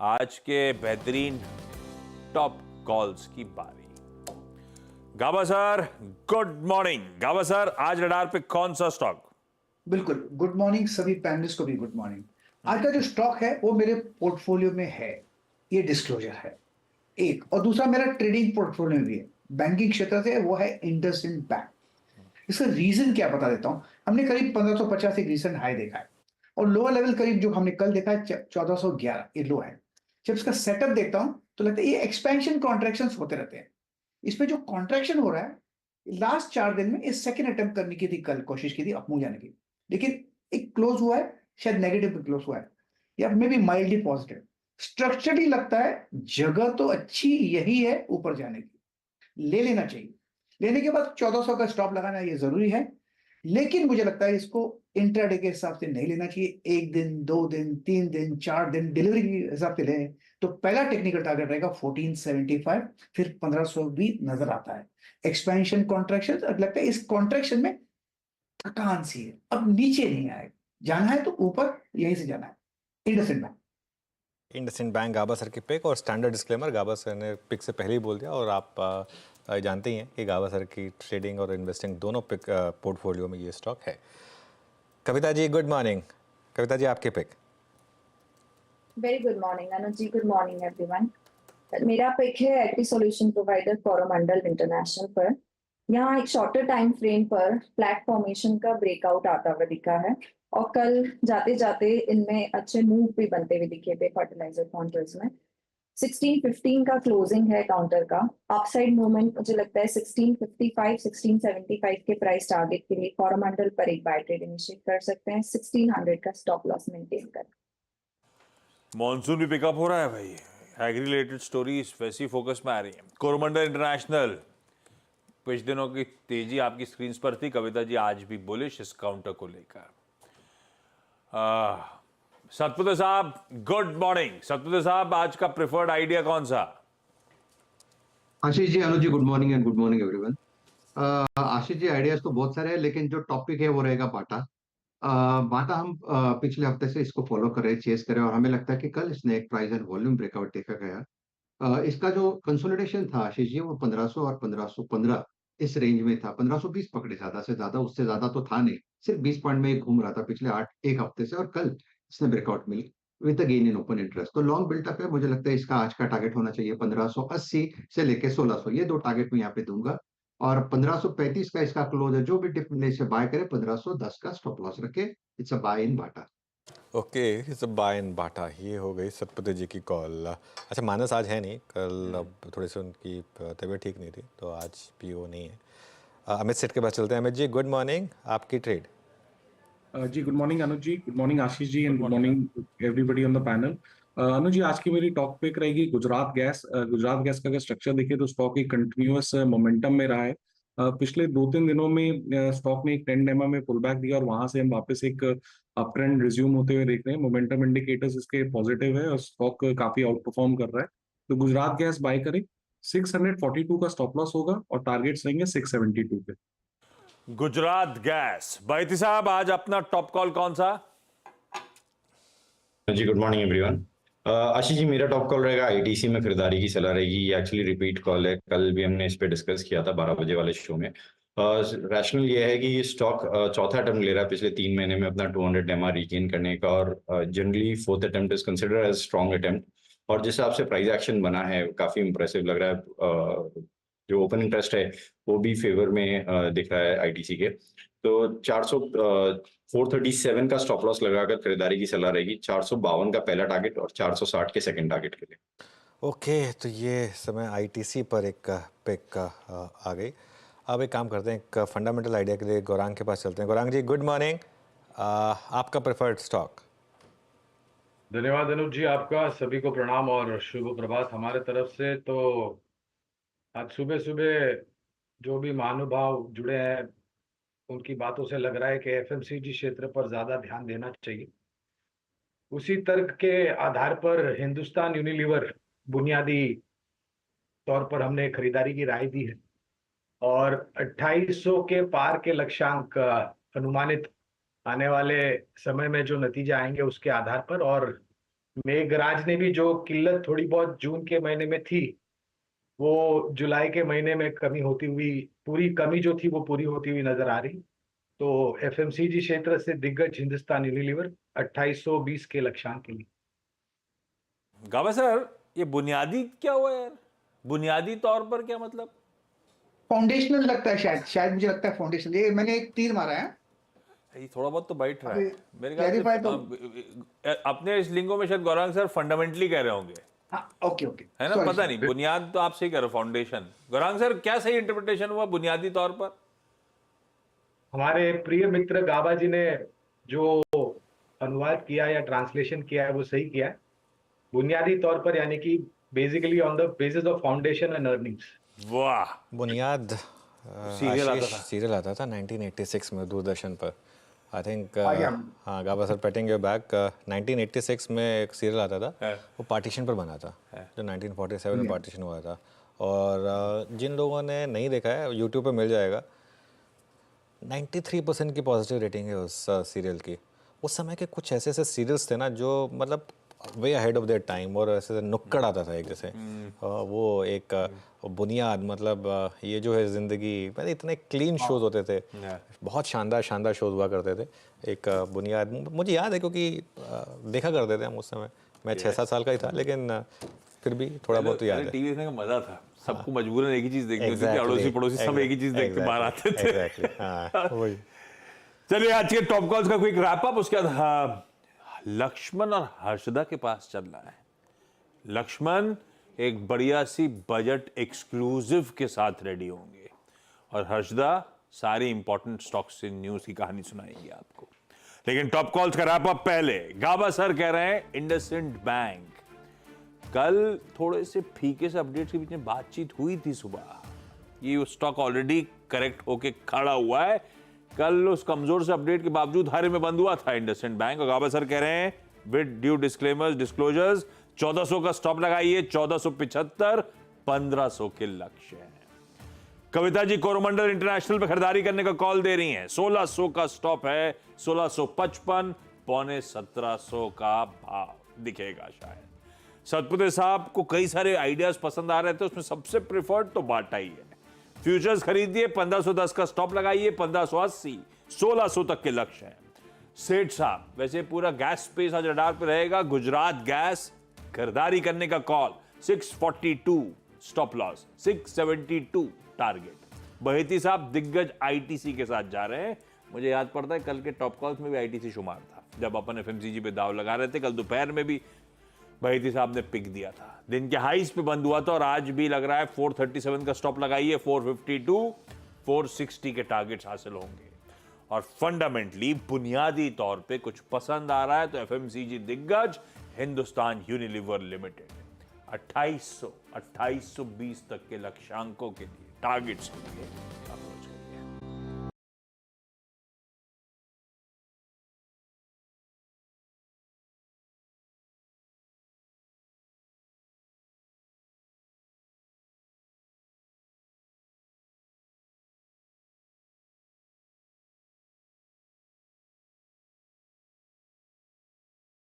आज के बेहतरीन टॉप कॉल्स की बारी। गाबा सर, गुड मॉर्निंग। गाबा सर, आज रडार पे कौन सा स्टॉक? बिल्कुल गुड मॉर्निंग, सभी पैनलिस्ट को भी गुड मॉर्निंग। आज का जो स्टॉक है वो मेरे पोर्टफोलियो में है, ये डिस्क्लोजर है एक, और दूसरा मेरा ट्रेडिंग पोर्टफोलियो में भी है, बैंकिंग क्षेत्र से, वो है इंडसइंड बैंक। इसका रीजन क्या बता देता हूं। हमने करीब 1550 एक रिसेंट हाई देखा है, और लोअर लेवल करीब जो हमने कल देखा है 1411, ये लो है। जब इसका सेटअप देखता हूं तो लगता है ये एक्सपेंशन कॉन्ट्रैक्शन होते रहते हैं। इसमें जो कॉन्ट्रैक्शन हो रहा है, लास्ट 4 दिन में इस सेकेंड अटेम्प्ट करने की थी, कल कोशिश की थी अप मूव जाने की, लेकिन एक क्लोज हुआ है, शायद नेगेटिव पे क्लोज हुआ है, या may be mildly positive. Structurally लगता है जगह तो अच्छी यही है ऊपर जाने की, ले लेना चाहिए। लेने के बाद 1400 का स्टॉप लगाना ये जरूरी है, लेकिन मुझे लगता है इसको इंट्राडे के हिसाब से नहीं लेना चाहिए। 1 दिन, 2 दिन, 3 दिन, 4 दिन डिलीवरी के हिसाब से लें तो पहला टेक्निकल टारगेट रहेगा 1475, फिर 1500 भी नजर आता है। एक्सपेंशन कॉन्ट्रैक्शन, अब लगता है इस कॉन्ट्रैक्शन में थकान सी है, अब नीचे नहीं आएगा, जाना है तो ऊपर यहीं से जाना है। इंडसइंड बैंक। इंडसइंड बैंक गाबा सर की पिक, और स्टैंडर्ड डिस्क्लेमर, गाबा सर ने पिक से पहले ही बोल दिया, और आप जानते ही हैं कि गाबा सर की ट्रेडिंग और इन्वेस्टिंग दोनों पिक पोर्टफोलियो में ये स्टॉक है। Kavita ji good morning. कविता जी आपकी pick. Very good morning Anuj ji, good morning everyone. मेरा पिक है IT solution provider Coromandel international पर। यहाँ एक शॉर्टर टाइम फ्रेम पर फ्लैट फॉर्मेशन का ब्रेकआउट आता हुआ दिखा है, और कल जाते जाते इनमें अच्छे मूव भी बनते हुए दिखे थे फर्टिलाइजर काउंटर्स में। 1615 का क्लोजिंग है काउंटर का। अपसाइड मूवमेंट मुझे लगता है 1655 1675 के प्राइस टारगेट के लिए कोरोमंडल पर एक बाय ट्रेड इनिशिएट कर सकते हैं। 1600 का स्टॉप लॉस मेंटेन कर। मॉनसून भी पिकअप हो रहा है भाई, एग्री रिलेटेड स्टोरीज वैसी फोकस में आ रही है। कोरोमंडल इंटरनेशनल, कुछ दिनों की तेजी आपकी स्क्रीन पर थी। कविता जी आज भी बुलिश इस काउंटर को लेकर। सतपुते साहब गुड मॉर्निंग। सतपुते साहब, आज का प्रेफर्ड आइडिया कौन सा? Ashish ji, Anuj ji, good morning and good morning everyone. Ashish ji, ideas तो बहुत सारे हैं, लेकिन जो टॉपिक है वो रहेगा बाटा। बाटा हम पिछले हफ्ते से इसको फॉलो कर रहे हैं, चेस कर रहे हैं, और हमें लगता है कि कल इसने एक प्राइस एंड वॉल्यूम ब्रेकआउट देखा गया। इसका जो कंसोलिडेशन था आशीष जी, वो 1500 और 1515 इस रेंज में था। 1520 पकड़े, ज्यादा से ज्यादा, उससे ज्यादा तो था नहीं, सिर्फ 20 पॉइंट में घूम रहा था पिछले 1 हफ्ते से, और कल इसने breakout mill with gain in open interest. तो लॉन्ग बिल्टअप है, मुझे लगता है इसका आज का टारगेट होना चाहिए 1580 से लेके 1600, ये दो टारगेट मैं यहाँ पे दूंगा। और 1535 का इसका क्लोज है, जो भी डिप मिले इसे बाय करे, 1510 का स्टॉप लॉस रखे। It's a buy in Bata. Okay, it's a buy in Bata. ये हो गई सतपुते जी की कॉल। अच्छा, मानस आज है नहीं, कल अब थोड़ी सी उनकी तबीयत ठीक नहीं थी, तो आज भी वो नहीं है। अमित सेठ के पास चलते हैं। अमित जी गुड मॉर्निंग, आपकी ट्रेड। जी good morning Anuj ji, good morning Ashish ji, and good morning everybody on the panel. Anuj ji, आज की मेरी टॉप पिक रहेगी गुजरात गैस। गुजरात गैस का अगर स्ट्रक्चर देखिए तो स्टॉक एक कंटिन्यूअस मोमेंटम में रहा है। पिछले 2-3 दिनों में स्टॉक ने एक ट्रेंड एमा में पुल बैक दिया, और वहां से हम वापस एक अप ट्रेंड रिज्यूम होते हुए देख रहे हैं। मोमेंटम इंडिकेटर्स इसके पॉजिटिव है, और स्टॉक काफी आउट परफॉर्म कर रहा है। तो गुजरात गैस बाय करें। 642 का स्टॉप लॉस होगा, और टारगेट्स रहेंगे 672 पे। गुजरात गैस। बैती साहब, आज अपना टॉप कॉल कौन सा? जी गुड मॉर्निंग एवरीवन। आशीष जी, मेरा टॉप कॉल रहेगा आईटीसी में खरीदारी की सलाह रहेगी। ये एक्चुअली रिपीट कॉल है, कल भी हमने इस पे डिस्कस किया था 12 बजे वाले शो में। रैशनल ये है कि ये स्टॉक चौथा अटेम्प्ट ले रहा है पिछले 3 महीने में अपना 200 एमआर रिगेन करने का, और generally fourth attempt is considered as strong attempt. और जिस हिसाब से प्राइस एक्शन बना है काफी इंप्रेसिव लग रहा है। जो ओपन इंटरेस्ट है वो भी फेवर में दिख रहा है आईटीसी के। तो 437 का स्टॉप लॉस लगाकर खरीदारी की सलाह रहेगी। 452 का पहला टारगेट और 460 के सेकंड टारगेट के लिए। ओके, तो ये समय आईटीसी पर एक पिक आ गई। अब एक काम करते हैं, एक फंडामेंटल आइडिया के लिए गौरांग के पास चलते हैं। गौरांग जी गुड मॉर्निंग, आपका प्रेफर्ड स्टॉक। धन्यवाद अनुज जी, आपका सभी को प्रणाम और शुभ प्रभात हमारे तरफ से। तो आज सुबह सुबह जो भी महानुभाव जुड़े हैं उनकी बातों से लग रहा है कि एफएमसीजी क्षेत्र पर ज्यादा ध्यान देना चाहिए। उसी तर्क के आधार पर हिंदुस्तान यूनिलीवर बुनियादी तौर पर हमने खरीदारी की राय दी है, और 2800 के पार के लक्ष्यांक अनुमानित आने वाले समय में जो नतीजे आएंगे उसके आधार पर, और मेघराज ने भी जो किल्लत थोड़ी बहुत जून के महीने में थी, वो जुलाई के महीने में कमी होती हुई, पूरी कमी जो थी वो पूरी होती हुई नजर आ रही। तो एफएमसीजी क्षेत्र से दिग्गज हिंदुस्तान यूनिलीवर 2820 के लक्ष्यांक के लिए। गाबा सर, ये बुनियादी क्या हुआ यार? बुनियादी तौर पर क्या मतलब? फाउंडेशनल लगता है, शायद मुझे लगता है फाउंडेशनल। ये मैंने एक तीर मारा है। ये थोड़ा बहुत तो बैठ रहा है अभी मेरे ख्याल clarify से। अपने इस लिंगो में शायद गौरांग सर फंडामेंटली कह रहे होंगे, हाँ, ओके ओके, है ना? पता नहीं, बुनियाद तो आप सही कह रहे हो, फाउंडेशन। गौरांग सर, क्या सही इंटरप्रिटेशन हुआ बुनियादी तौर पर? हमारे प्रिय मित्र गाबा जी ने जो अनुवाद किया या ट्रांसलेशन किया है वो सही किया है। बुनियादी तौर पर यानी कि basically on the basis of foundation and earnings. वाह, बुनियाद सीरियल आता था। सीरियल आता था 1986 में दूरदर्शन पर, आई थिंक। गया। हाँ, गाबा सर, पेटिंग योर बैक, 1986 में एक सीरियल आता था, है। वो पार्टीशन पर बना था, जो 1947 में पार्टीशन हुआ था। और जिन लोगों ने नहीं देखा है, यूट्यूब पे मिल जाएगा। 93% की पॉजिटिव रेटिंग है उस सीरियल की। उस समय के कुछ ऐसे ऐसे सीरियल्स थे ना जो मतलब way ahead of their time, और ऐसे नुक्कड़ आता था एक जैसे। वो एक बुनियाद, मतलब ये जो है ज़िंदगी, मतलब इतने क्लीन शोज होते थे, बहुत शानदार शानदार शोज हुआ करते थे। एक बुनियाद मुझे याद है, क्योंकि देखा करते थे हम उस समय। मैं 6-7 साल का ही था, लेकिन फिर भी थोड़ा बहुत तो याद है। टीवी देखने का मजा था, सबको मजबूरन एक ही चीज देखनी होती थी, अड़ोसी पड़ोसी सब एक ही चीज देख के बाहर आते थे। एग्जैक्टली, हाँ वही। चलिए, आज के टॉप कॉल्स का क्विक रैप अप। उसके बाद हाँ, लक्ष्मण और हर्षदा के पास चलना है। लक्ष्मण एक बढ़िया सी बजट एक्सक्लूसिव के साथ रेडी होंगे, और हर्षदा सारी इंपॉर्टेंट स्टॉक्स से न्यूज की कहानी सुनाएंगे आपको। लेकिन टॉप कॉल्स का रैप अप पहले, गाबा सर कह रहे हैं इंडसइंड बैंक। कल थोड़े से फीके से अपडेट्स के बीच में बातचीत हुई थी सुबह, ये स्टॉक ऑलरेडी करेक्ट होके खड़ा हुआ है। कल उस कमजोर से अपडेट के बावजूद हारे में बंद हुआ था इंडसइंड बैंक, और गाबा सर कह रहे हैं विद ड्यू डिस्क्लेमर्स डिस्क्लोजर्स 1400 का स्टॉप लगाइए, 1475, 1500 के लक्ष्य है। कविता जी कोरोमंडल इंटरनेशनल पे खरीदारी करने का कॉल दे रही हैं, 1600 का स्टॉप है, 1655, पौने 1700 का भाव दिखेगा शायद। सतपुते साहब को कई सारे आइडियाज पसंद आ रहे थे, उसमें सबसे प्रिफर्ड तो बाटा ही है। फ्यूचर्स खरीदिए, 1510 का स्टॉप लगाइए, 1580, 1600 तक के लक्ष्य है। सेठ साहब, वैसे पूरा गैस स्पेस आज रडार पे रहेगा, गुजरात गैस खरीदारी करने का कॉल, 642 स्टॉप लॉस, 672 टारगेट। बहेती साहब दिग्गज आईटीसी के साथ जा रहे हैं। मुझे याद पड़ता है कल के टॉप कॉल्स में भी आईटीसी शुमार था, जब अपन एफएमसीजी पे दाव लगा रहे थे। कल दोपहर में भी बहेती साहब ने पिक दिया था, दिन के हाईस पे बंद हुआ था, और आज भी लग रहा है 437 का स्टॉप लगाइए, 452, 460 के टारगेट्स हासिल होंगे। और फंडामेंटली बुनियादी तौर पे कुछ पसंद आ रहा है तो एफएमसीजी दिग्गज हिंदुस्तान यूनिलीवर लिमिटेड 2820 तक के लक्ष्यांकों के लिए, टारगेट्स के लिए